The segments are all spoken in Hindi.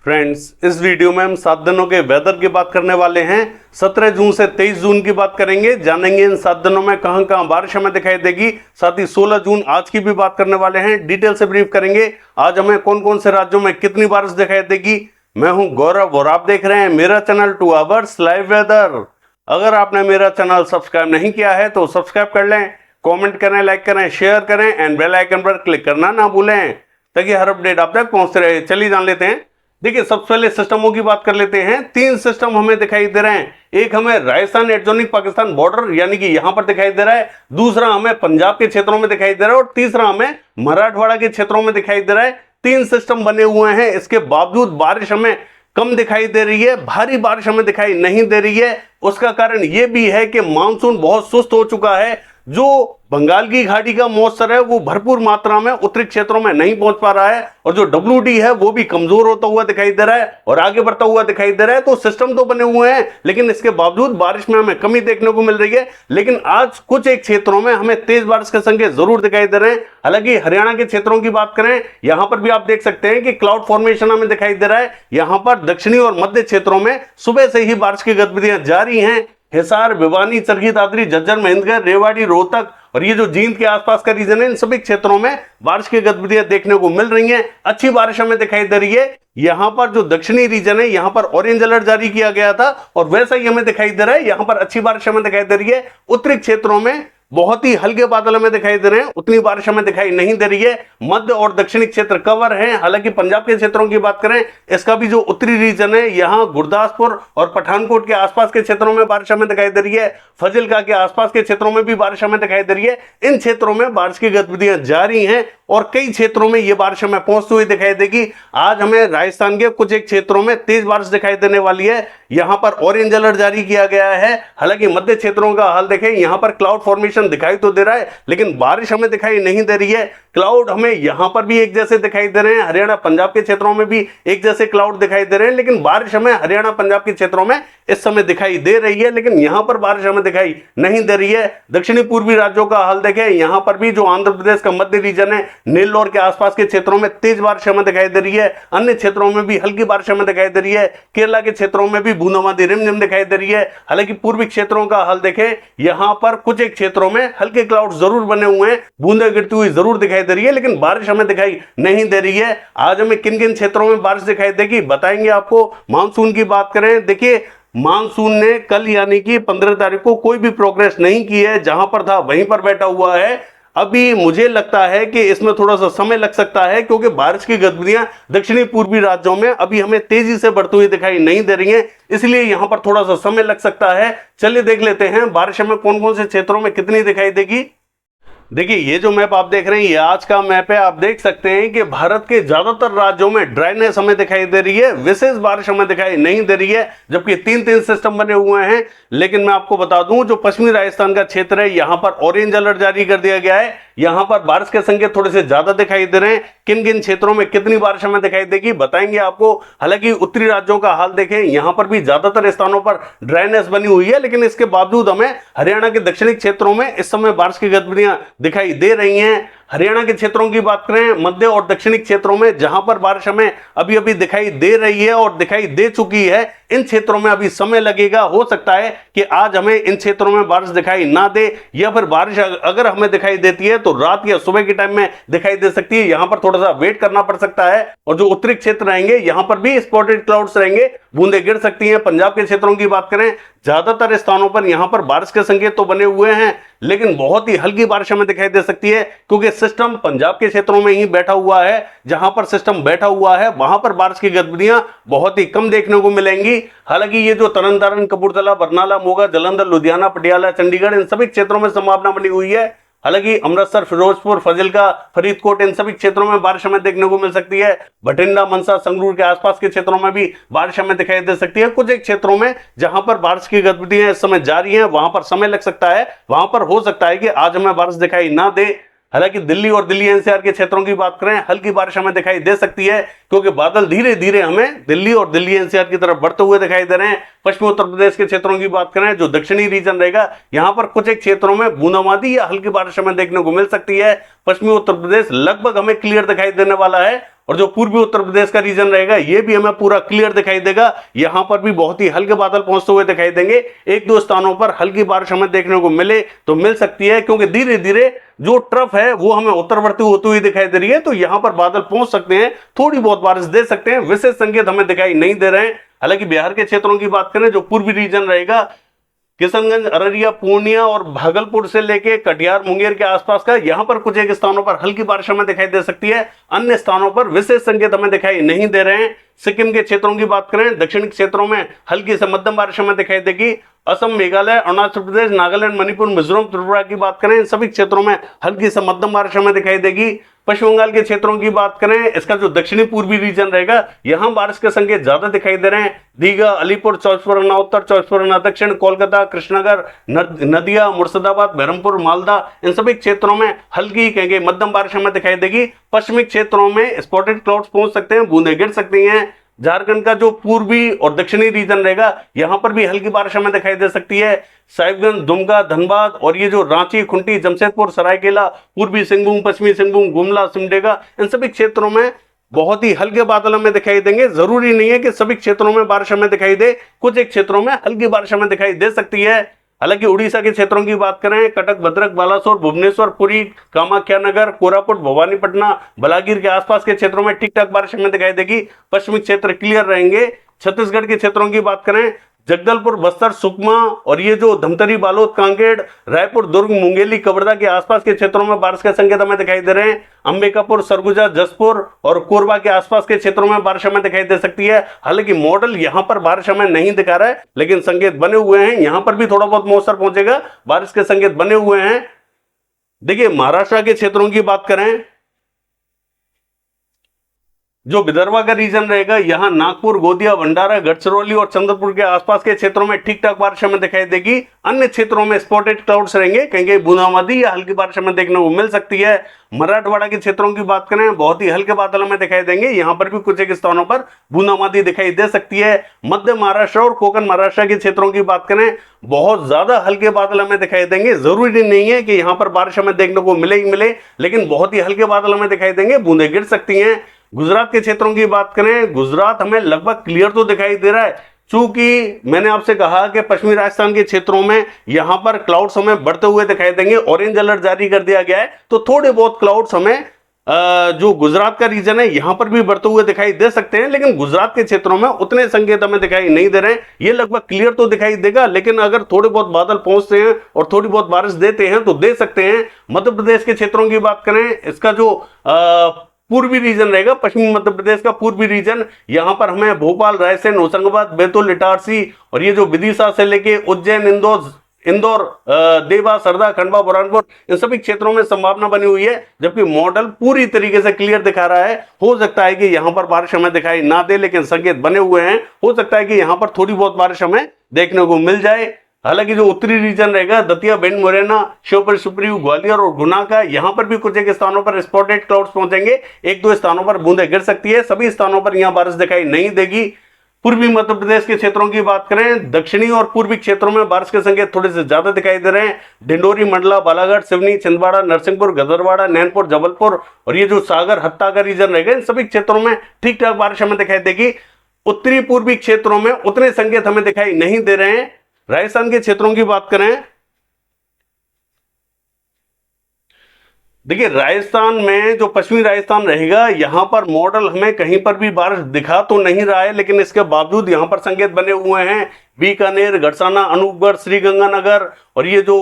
फ्रेंड्स, इस वीडियो में हम 7 दिनों के वेदर की बात करने वाले हैं। 17 जून से 23 जून की बात करेंगे, जानेंगे इन 7 दिनों में कहां कहां बारिश हमें दिखाई देगी। साथ ही 16 जून आज की भी बात करने वाले हैं, डिटेल से ब्रीफ करेंगे आज हमें कौन कौन से राज्यों में कितनी बारिश दिखाई देगी। मैं हूं गौरव और आप देख रहे हैं मेरा चैनल 2 आवर्स लाइव वेदर। अगर आपने मेरा चैनल सब्सक्राइब नहीं किया है तो सब्सक्राइब कर लें, कमेंट करें, लाइक करें, शेयर करें एंड बेल आइकन पर क्लिक करना ना भूलें ताकि हर अपडेट आप तक पहुंचते रहे। चलिए जान लेते हैं। देखिए, सबसे पहले सिस्टमों की बात कर लेते हैं। 3 सिस्टम हमें दिखाई दे रहे हैं। एक हमें राजस्थान एडजॉइनिंग पाकिस्तान बॉर्डर यानी कि यहां पर दिखाई दे रहा है, दूसरा हमें पंजाब के क्षेत्रों में दिखाई दे रहा है और तीसरा हमें मराठवाड़ा के क्षेत्रों में दिखाई दे रहा है। 3 सिस्टम बने हुए हैं, इसके बावजूद बारिश हमें कम दिखाई दे रही है, भारी बारिश हमें दिखाई नहीं दे रही है। उसका कारण यह भी है कि मानसून बहुत सुस्त हो चुका है। जो बंगाल की घाटी का मॉइस्चर है वो भरपूर मात्रा में उत्तरी क्षेत्रों में नहीं पहुंच पा रहा है और जो WD है वो भी कमजोर होता हुआ दिखाई दे रहा है और आगे बढ़ता हुआ दिखाई दे रहा है। तो सिस्टम तो बने हुए हैं लेकिन इसके बावजूद बारिश में हमें कमी देखने को मिल रही है। लेकिन आज कुछ एक क्षेत्रों में हमें तेज बारिश के संकेत जरूर दिखाई दे रहे हैं। हालांकि हरियाणा के क्षेत्रों की बात करें, यहां पर भी आप देख सकते हैं कि क्लाउड फॉर्मेशन हमें दिखाई दे रहा है। यहां पर दक्षिणी और मध्य क्षेत्रों में सुबह से ही बारिश की गतिविधियां जारी हैं। हिसार, भिवानी, चरखी दादरी, झज्जर, महेंद्रगढ़, रेवाड़ी, रोहतक और ये जो जींद के आसपास का रीजन है, इन सभी क्षेत्रों में बारिश की गतिविधियां देखने को मिल रही हैं। अच्छी बारिश हमें दिखाई दे रही है। यहां पर जो दक्षिणी रीजन है, यहां पर ऑरेंज अलर्ट जारी किया गया था और वैसा ही हमें दिखाई दे रहा है। यहां पर अच्छी बारिश हमें दिखाई दे रही है। उत्तरी क्षेत्रों में बहुत ही हल्के बादल हमें दिखाई दे रहे हैं, उतनी बारिश हमें दिखाई नहीं दे रही है। मध्य और दक्षिणी क्षेत्र कवर हैं। हालांकि पंजाब के क्षेत्रों की बात करें, इसका भी जो उत्तरी रीजन है, यहां गुरदासपुर और पठानकोट के आसपास के क्षेत्रों में बारिश हमें दिखाई दे रही है। फजिल्का के आसपास के क्षेत्रों में भी बारिश हमें दिखाई दे रही है। इन क्षेत्रों में बारिश की गतिविधियां जारी हैं और कई क्षेत्रों में यह बारिश हमें पहुंचती हुई दिखाई देगी। आज हमें राजस्थान के कुछ एक क्षेत्रों में तेज बारिश दिखाई देने वाली है। यहां पर ऑरेंज अलर्ट जारी किया गया है। हालांकि मध्य क्षेत्रों का हाल देखें, यहां पर क्लाउड फॉर्मेशन दिखाई तो दे रहा है लेकिन बारिश हमें दिखाई नहीं दे रही है। क्लाउड हमें यहां पर भी एक जैसे दिखाई दे रहे हैं, हरियाणा पंजाब के क्षेत्रों में भी एक जैसे क्लाउड दिखाई दे रहे हैं, लेकिन बारिश हमें हरियाणा पंजाब के क्षेत्रों में इस समय दिखाई दे रही है, लेकिन यहां पर बारिश हमें दिखाई नहीं दे रही है। दक्षिणी पूर्वी राज्यों का हाल देखें, यहां पर भी जो आंध्र प्रदेश का मध्य रीजन है, नेल्लोर के आसपास के क्षेत्रों में तेज बारिश हमें दिखाई दे रही है। अन्य क्षेत्रों में भी हल्की बारिश हमें दिखाई दे रही है। केरला के क्षेत्रों में भी बूंदाबांदी रिमझिम दिखाई दे रही है। हालांकि पूर्वी क्षेत्रों का हाल देखें, यहां पर कुछ एक क्षेत्रों में हल्के क्लाउड जरूर बने हुए हैं, बूंदें गिरती हुई जरूर दिखाई दे रही है, लेकिन बारिश हमें दिखाई नहीं दे रही है। आज हमें किन किन क्षेत्रों में बारिश दिखाई देगी बताएंगे आपको। मानसून की बात करें, देखिए मानसून ने कल यानी कि 15 तारीख को कोई भी प्रोग्रेस नहीं की है, जहां पर था वहीं पर बैठा हुआ है। अभी मुझे लगता है कि इसमें थोड़ा सा समय लग सकता है क्योंकि बारिश की गतिविधियां दक्षिणी पूर्वी राज्यों में अभी हमें तेजी से बढ़ती हुई दिखाई नहीं दे रही हैं, इसलिए यहां पर थोड़ा सा समय लग सकता है। चलिए देख लेते हैं बारिश हमें कौन कौन से क्षेत्रों में कितनी दिखाई देगी। देखिए, ये जो मैप आप देख रहे हैं ये आज का मैप है। आप देख सकते हैं कि भारत के ज्यादातर राज्यों में ड्राइनेस हमें दिखाई दे रही है, विशेष बारिश हमें दिखाई नहीं दे रही है, जबकि 3 सिस्टम बने हुए हैं। लेकिन मैं आपको बता दूं, जो पश्चिमी राजस्थान का क्षेत्र है, यहां पर ऑरेंज अलर्ट जारी कर दिया गया है। यहां पर बारिश के संकेत थोड़े से ज्यादा दिखाई दे रहे हैं। किन किन क्षेत्रों में कितनी बारिश हमें दिखाई देगी बताएंगे आपको। हालांकि उत्तरी राज्यों का हाल देखें, यहां पर भी ज्यादातर स्थानों पर ड्राइनेस बनी हुई है, लेकिन इसके बावजूद हमें हरियाणा के दक्षिणी क्षेत्रों में इस समय बारिश की गतिविधियां दिखाई दे रही हैं। हरियाणा के क्षेत्रों की बात करें, मध्य और दक्षिणी क्षेत्रों में जहां पर बारिश हमें अभी अभी दिखाई दे रही है और दिखाई दे चुकी है, इन क्षेत्रों में अभी समय लगेगा। हो सकता है कि आज हमें इन क्षेत्रों में बारिश दिखाई ना दे, या फिर बारिश अगर हमें दिखाई देती है तो रात या सुबह के टाइम में दिखाई दे सकती है। यहां पर थोड़ा सा वेट करना पड़ सकता है। और जो उत्तरी क्षेत्र रहेंगे, यहां पर भी स्पॉटेड क्लाउड्स रहेंगे, बूंदें गिर सकती हैं। पंजाब के क्षेत्रों की बात करें, ज्यादातर स्थानों पर यहां पर बारिश के संकेत तो बने हुए हैं, लेकिन बहुत ही हल्की बारिश हमें दिखाई दे सकती है क्योंकि सिस्टम पंजाब के क्षेत्रों में ही बैठा हुआ है। जहां पर सिस्टम बैठा हुआ है वहां पर बारिश की गतिविधियां बहुत ही कम देखने को मिलेंगी। हालांकि ये जो तरन तारण, कपूरथला, बरनाला, मोगा, जालंधर, लुधियाना, पटियाला, चंडीगढ़, इन सभी क्षेत्रों में संभावना बनी हुई है। हालांकि अमृतसर, फिरोजपुर, फजिल्का, फरीदकोट, इन सभी क्षेत्रों में बारिश हमें देखने को मिल सकती है। बठिंडा, मनसा, संगरूर के आसपास के क्षेत्रों में भी बारिश हमें दिखाई दे सकती है। कुछ एक क्षेत्रों में जहां पर बारिश की गतिविधियां इस समय जारी हैं, वहां पर समय लग सकता है। वहां पर हो सकता है कि आज हमें बारिश दिखाई ना दे। हालांकि दिल्ली और दिल्ली एनसीआर के क्षेत्रों की बात करें, हल्की बारिश हमें दिखाई दे सकती है क्योंकि बादल धीरे धीरे हमें दिल्ली और दिल्ली एनसीआर की तरफ बढ़ते हुए दिखाई दे रहे हैं। पश्चिमी उत्तर प्रदेश के क्षेत्रों की बात करें, जो दक्षिणी रीजन रहेगा, यहां पर कुछ एक क्षेत्रों में बूंदाबांदी या हल्की बारिश हमें देखने को मिल सकती है। पश्चिमी उत्तर प्रदेश लगभग हमें क्लियर दिखाई देने वाला है और जो पूर्वी उत्तर प्रदेश का रीजन रहेगा ये भी हमें पूरा क्लियर दिखाई देगा। यहां पर भी बहुत ही हल्के बादल पहुंचते हुए दिखाई देंगे। एक दो स्थानों पर हल्की बारिश हमें देखने को मिले तो मिल सकती है, क्योंकि धीरे धीरे जो ट्रफ है वो हमें उत्तरवर्ती होती हुई दिखाई दे रही है, तो यहां पर बादल पहुंच सकते हैं, थोड़ी बहुत बारिश दे सकते हैं। विशेष संकेत हमें दिखाई नहीं दे रहे हैं। हालांकि बिहार के क्षेत्रों की बात करें, जो पूर्वी रीजन रहेगा, किशनगंज, अररिया, पूर्णिया और भागलपुर से लेके कटिहार, मुंगेर के आसपास का, यहां पर कुछ एक स्थानों पर हल्की बारिश हमें दिखाई दे सकती है। अन्य स्थानों पर विशेष संकेत हमें दिखाई नहीं दे रहे हैं। सिक्किम के क्षेत्रों की बात करें, दक्षिणी क्षेत्रों में हल्की से मध्यम बारिश हमें दिखाई देगी। असम, मेघालय, अरुणाचल प्रदेश, नागालैंड, मणिपुर, मिजोरम, त्रिपुरा की बात करें, इन सभी क्षेत्रों में हल्की से मध्यम बारिश हमें दिखाई देगी। पश्चिम बंगाल के क्षेत्रों की बात करें, इसका जो दक्षिणी पूर्वी रीजन रहेगा, यहां बारिश के संकेत ज्यादा दिखाई दे रहे हैं। दीघा, अलीपुर, 24 परगना उत्तर, 24 परगना दक्षिण, कोलकाता, कृष्णनगर, नदिया, मुर्शिदाबाद, बहरमपुर, मालदा, इन सभी क्षेत्रों में हल्की कहेंगे मध्यम बारिश हमें दिखाई देगी। पश्चिमी क्षेत्रों में स्पॉटेड क्लाउड्स पहुंच सकते हैं, बूंदें गिर सकती हैं। झारखंड का जो पूर्वी और दक्षिणी रीजन रहेगा, यहां पर भी हल्की बारिश हमें दिखाई दे सकती है। साहिबगंज, दुमका, धनबाद और ये जो रांची, खुंटी, जमशेदपुर, सरायकेला, पूर्वी सिंहभूम, पश्चिमी सिंहभूम, गुमला, सिमडेगा, इन सभी क्षेत्रों में बहुत ही हल्के बादल हमें दिखाई देंगे। जरूरी नहीं है कि सभी क्षेत्रों में बारिश हमें दिखाई दे, कुछ एक क्षेत्रों में हल्की बारिश हमें दिखाई दे सकती है। हालांकि उड़ीसा के क्षेत्रों की बात करें, कटक, भद्रक, बालासोर, भुवनेश्वर, पुरी, कामाख्या नगर, कोरापुट, भवानीपटना, बलागीर के आसपास के क्षेत्रों में ठीक ठाक बारिश हमें दिखाई देगी। पश्चिमी क्षेत्र क्लियर रहेंगे। छत्तीसगढ़ के क्षेत्रों की बात करें, जगदलपुर, बस्तर, सुकमा और ये जो धमतरी, बालोद, कांकेर, रायपुर, दुर्ग, मुंगेली, कवर्धा के आसपास के क्षेत्रों में बारिश के संकेत हमें दिखाई दे रहे हैं। अंबिकापुर, सरगुजा, जसपुर और कोरबा के आसपास के क्षेत्रों में बारिश हमें दिखाई दे सकती है। हालांकि मॉडल यहां पर बारिश हमें नहीं दिखा रहा है, लेकिन संकेत बने हुए हैं। यहां पर भी थोड़ा बहुत मौसर पहुंचेगा, बारिश के संकेत बने हुए हैं। देखिए, महाराष्ट्र के क्षेत्रों की बात करें, जो विदर्भा का रीजन रहेगा, यहां नागपुर, गोंदिया, भंडारा, गढ़चिरौली और चंद्रपुर के आसपास के क्षेत्रों में ठीक ठाक बारिश हमें दिखाई देगी। अन्य क्षेत्रों में स्पॉटेड क्लाउड्स रहेंगे, कहीं बूंदाबांदी या हल्की बारिश हमें देखने को मिल सकती है। मराठवाड़ा के क्षेत्रों की बात करें, बहुत ही हल्के बादल हमें दिखाई देंगे, यहां पर भी कुछ एक स्थानों पर बूंदाबांदी दिखाई दे सकती है। मध्य महाराष्ट्र और कोकण महाराष्ट्र के क्षेत्रों की बात करें, बहुत ज्यादा हल्के बादल हमें दिखाई देंगे। जरूरी नहीं है कि यहां पर बारिश हमें देखने को मिले ही मिले, लेकिन बहुत ही हल्के बादल हमें दिखाई देंगे, बूंदें गिर सकती हैं। गुजरात के क्षेत्रों की बात करें, गुजरात हमें लगभग क्लियर तो दिखाई दे रहा है, चूंकि मैंने आपसे कहा कि पश्चिमी राजस्थान के क्षेत्रों में यहां पर क्लाउड्स हमें बढ़ते हुए दिखाई देंगे। ऑरेंज अलर्ट जारी कर दिया गया है, तो थोड़े बहुत क्लाउड्स हमें जो गुजरात का रीजन है यहां पर भी बढ़ते हुए दिखाई दे सकते हैं, लेकिन गुजरात के क्षेत्रों में उतने संकेत हमें दिखाई नहीं दे रहे हैं। ये लगभग क्लियर तो दिखाई देगा, लेकिन अगर थोड़े बहुत बादल पहुंचते हैं और थोड़ी बहुत बारिश देते हैं तो दे सकते हैं। मध्य प्रदेश के क्षेत्रों की बात करें, इसका जो पूर्वी रीजन रहेगा, पश्चिमी मध्य प्रदेश का पूर्वी रीजन, यहां पर हमें भोपाल, रायसेन, होशंगाबाद, बैतूल, इटारसी और ये जो विदिशा से लेके उज्जैन, इंदौर, देवा, सरदा, खंडवा, बुरहानपुर, इन सभी क्षेत्रों में संभावना बनी हुई है, जबकि मॉडल पूरी तरीके से क्लियर दिखा रहा है। हो सकता है कि यहां पर बारिश हमें दिखाई ना दे, लेकिन संकेत बने हुए हैं, हो सकता है कि यहां पर थोड़ी बहुत बारिश हमें देखने को मिल जाए। हालांकि जो उत्तरी रीजन रहेगा, दतिया, भिंड, मुरैना, श्योपुर, सुप्रीम, ग्वालियर और गुना का, यहां पर भी कुछ एक स्थानों पर स्पॉटेड क्लाउड्स पहुंचेंगे, एक दो स्थानों पर बूंदें गिर सकती है, सभी स्थानों पर यहां बारिश दिखाई नहीं देगी। पूर्वी मध्य प्रदेश के क्षेत्रों की बात करें, दक्षिणी और पूर्वी क्षेत्रों में बारिश के संकेत थोड़े से ज्यादा दिखाई दे रहे हैं। डिंडोरी, मंडला, बालाघाट, सिवनी, छिंदवाड़ा, नरसिंहपुर, गदरवाड़ा, नैनपुर, जबलपुर और ये जो सागर, हत्ता का रीजन रहेगा, इन सभी क्षेत्रों में ठीक ठाक बारिश हमें दिखाई देगी। उत्तरी पूर्वी क्षेत्रों में उतने संकेत हमें दिखाई नहीं दे रहे हैं। राजस्थान के क्षेत्रों की बात करें, देखिए राजस्थान में जो पश्चिमी राजस्थान रहेगा, यहां पर मॉडल हमें कहीं पर भी बारिश दिखा तो नहीं रहा है, लेकिन इसके बावजूद यहां पर संकेत बने हुए हैं। बीकानेर, गढ़साना, अनूपगढ़, श्रीगंगानगर और ये जो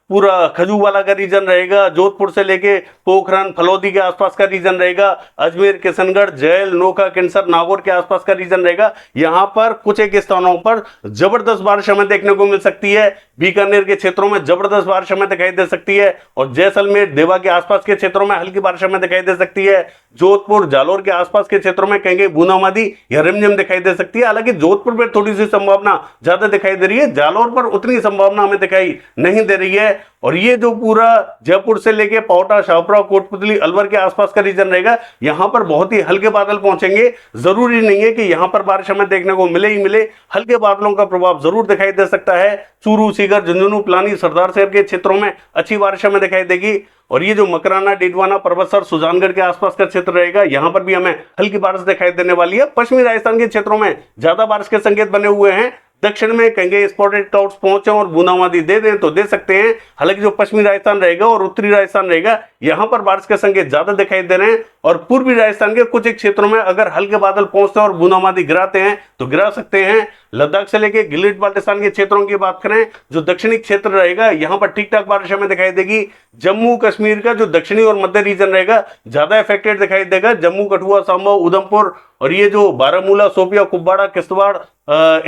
पूरा खजूवाला का रीजन रहेगा, जोधपुर से लेके पोखरण, फलौदी के आसपास का रीजन रहेगा, अजमेर, किशनगढ़, जैल, नोखा, किनसर, नागौर के आसपास का रीजन रहेगा, यहां पर कुछ एक स्थानों पर जबरदस्त बारिश हमें देखने को मिल सकती है। बीकानेर के क्षेत्रों में जबरदस्त बारिश हमें दिखाई दे सकती है और जैसलमेर, देवा के आसपास के क्षेत्रों में हल्की बारिश हमें दिखाई दे सकती है। जोधपुर, जालोर के आसपास के क्षेत्रों में कहीं बूंदाबांदी या रिमझिम दिखाई दे सकती है। हालांकि जोधपुर में थोड़ी सी संभावना ज्यादा दिखाई दे रही है, जालोर पर उतनी संभावना हमें दिखाई नहीं दे रही है। और ये जो पूरा जयपुर से लेके पावटा, शाहपुरा, कोटपुतली, अलवर के आसपास का रीजन रहेगा, यहां पर बहुत ही हल्के बादल पहुंचेंगे। जरूरी नहीं है कि यहां पर बारिश हमें देखने को मिले ही मिले, हल्के बादलों का प्रभाव जरूर दिखाई दे सकता है। चूरू, सीकर, झुंझुनू, पिलानी, सरदार शहर के क्षेत्रों में अच्छी बारिश हमें दिखाई देगी। और ये जो मकराना, डिडवाना, परबतसर, सुजानगढ़ के आसपास का क्षेत्र रहेगा, यहां पर भी हमें हल्की बारिश दिखाई देने वाली है। पश्चिमी राजस्थान के क्षेत्रों में ज्यादा बारिश के संकेत बने हुए हैं। दक्षिण में कहेंगे स्पॉटेड क्लाउड्स पहुंचे और बूंदाबांदी दे दें तो दे सकते हैं। हालांकि जो पश्चिमी राजस्थान रहेगा और उत्तरी राजस्थान रहेगा, यहां पर बारिश के संकेत ज्यादा दिखाई दे रहे हैं। और पूर्वी राजस्थान के कुछ एक क्षेत्रों में अगर हल्के बादल पहुंचते हैं और बूंदाबांदी गिराते हैं तो गिरा सकते हैं। लद्दाख से लेकर गिलगित बाल्टिस्तान के क्षेत्रों की बात करें, जो दक्षिणी क्षेत्र रहेगा, यहां पर ठीक ठाक बारिश हमें दिखाई देगी। जम्मू कश्मीर का जो दक्षिणी और मध्य रीजन रहेगा, ज्यादा इफेक्टेड दिखाई देगा। जम्मू, कठुआ, सांबा, उधमपुर और ये जो बारामूला, शोपिया, कुपवाड़ा, किश्तवाड़,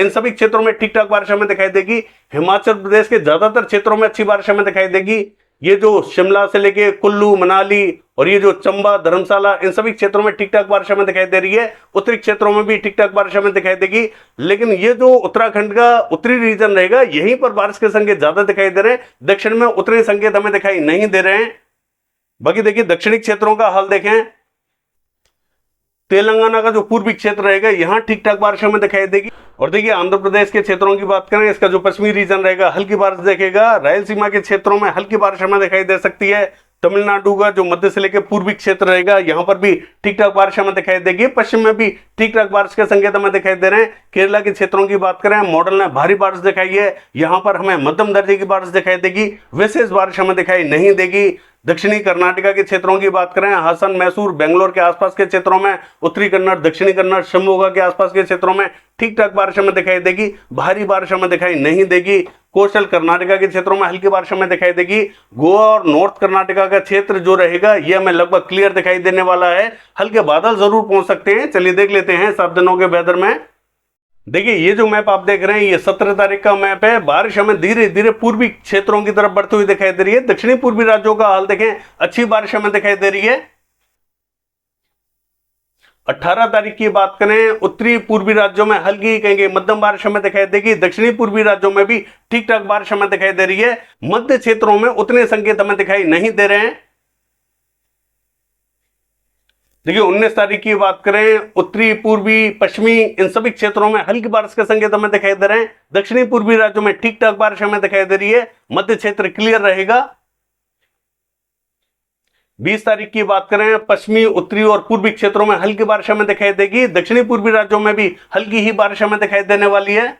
इन सभी क्षेत्रों में ठीक ठाक बारिश हमें दिखाई देगी। हिमाचल प्रदेश के ज्यादातर क्षेत्रों में अच्छी बारिश हमें दिखाई देगी। ये जो शिमला से लेके कुल्लू, मनाली और ये जो चंबा, धर्मशाला, इन सभी क्षेत्रों में ठीक ठाक बारिश हमें दिखाई दे रही है। उत्तरी क्षेत्रों में भी ठीक ठाक बारिश हमें दिखाई देगी। लेकिन ये जो उत्तराखंड का उत्तरी रीजन रहेगा, यहीं पर बारिश के संकेत ज्यादा दिखाई दे रहे हैं। दक्षिण में उतने संकेत हमें दिखाई नहीं दे रहे हैं। बाकी देखिए दक्षिणी क्षेत्रों का हाल देखें, तेलंगाना का जो पूर्वी क्षेत्र रहेगा, यहां ठीक ठाक बारिश हमें दिखाई देगी। और देखिए आंध्र प्रदेश के क्षेत्रों की बात करें, इसका जो पश्चिमी रीजन रहेगा, हल्की बारिश देखेगा। रायलसीमा के क्षेत्रों में हल्की बारिश हमें दिखाई दे सकती है। तमिलनाडु का जो मध्य से लेकर पूर्वी क्षेत्र रहेगा, यहां पर भी ठीक ठाक बारिश हमें दिखाई देगी। पश्चिम में भी ठीक ठाक बारिश के संकेत हमें दिखाई दे रहे हैं। केरला के क्षेत्रों की बात करें, मॉडल ने भारी बारिश दिखाई है, यहां पर हमें मध्यम दर्जे की बारिश दिखाई देगी, विशेष बारिश हमें दिखाई नहीं देगी। दक्षिणी कर्नाटका के क्षेत्रों की बात करें, हासन, मैसूर, बेंगलोर के आसपास के क्षेत्रों में, उत्तरी कन्नड़, दक्षिणी कन्नड़, शिवमोगा के आसपास के क्षेत्रों में ठीक ठाक बारिश हमें दिखाई देगी, भारी बारिश हमें दिखाई नहीं देगी। कोस्टल कर्नाटका के क्षेत्रों में हल्की बारिश हमें दिखाई देगी। गोवा और नॉर्थ कर्नाटका का क्षेत्र जो रहेगा, यह हमें लगभग क्लियर दिखाई देने वाला है। हल्के बादल जरूर पहुंच सकते हैं। चलिए देख लेते हैं 7 दिनों के वेदर में। देखिए ये जो मैप आप देख रहे हैं, ये 17 तारीख का मैप है। बारिश हमें धीरे धीरे पूर्वी क्षेत्रों की तरफ बढ़ती हुई दिखाई दे रही है। दक्षिणी पूर्वी राज्यों का हाल देखें, अच्छी बारिश हमें दिखाई दे रही है। 18 तारीख की बात करें, उत्तरी पूर्वी राज्यों में हल्की कहेंगे मध्यम बारिश हमें दिखाई देगी। दक्षिणी पूर्वी राज्यों में भी ठीक ठाक बारिश हमें दिखाई दे रही है। मध्य क्षेत्रों में उतने संकेत हमें दिखाई नहीं दे रहे हैं। देखिए 19 तारीख की बात करें, उत्तरी, पूर्वी, पश्चिमी, इन सभी क्षेत्रों में हल्की बारिश के संकेत हमें दिखाई दे रहे हैं। दक्षिणी पूर्वी राज्यों में ठीक ठाक बारिश हमें दिखाई दे रही है। मध्य क्षेत्र क्लियर रहेगा। 20 तारीख की बात करें, पश्चिमी, उत्तरी और पूर्वी क्षेत्रों में हल्की बारिश हमें दिखाई देगी। दक्षिणी पूर्वी राज्यों में भी हल्की ही बारिश हमें दिखाई देने वाली है।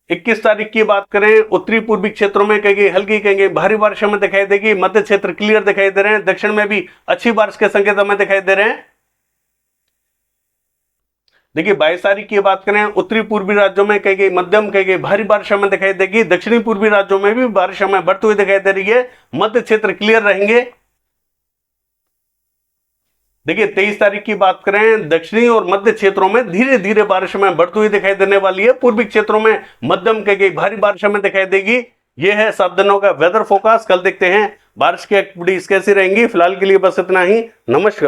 21 तारीख की बात करें, उत्तरी पूर्वी क्षेत्रों में कहेंगे हल्की कहेंगे भारी बारिश हमें दिखाई देगी। मध्य क्षेत्र क्लियर दिखाई दे रहे हैं। दक्षिण में भी अच्छी बारिश के संकेत हमें दिखाई दे रहे हैं। देखिए 22 तारीख की बात करें, उत्तरी पूर्वी राज्यों में कहेंगे मध्यम कहेंगे भारी बारिश हमें दिखाई देगी। दक्षिणी पूर्वी राज्यों में भी बारिश हमें बढ़ती हुई दिखाई दे रही है। मध्य क्षेत्र क्लियर रहेंगे। देखिए 23 तारीख की बात करें, दक्षिणी और मध्य क्षेत्रों में धीरे धीरे बारिश हमें बढ़ती हुई दिखाई देने वाली है। पूर्वी क्षेत्रों में मध्यम कहेंगे भारी बारिश हमें दिखाई देगी। यह है 7 दिनों का वेदर फोरकास्ट। कल देखते हैं बारिश की एक्टिविटीज कैसी रहेंगी। फिलहाल के लिए बस इतना ही। नमस्कार।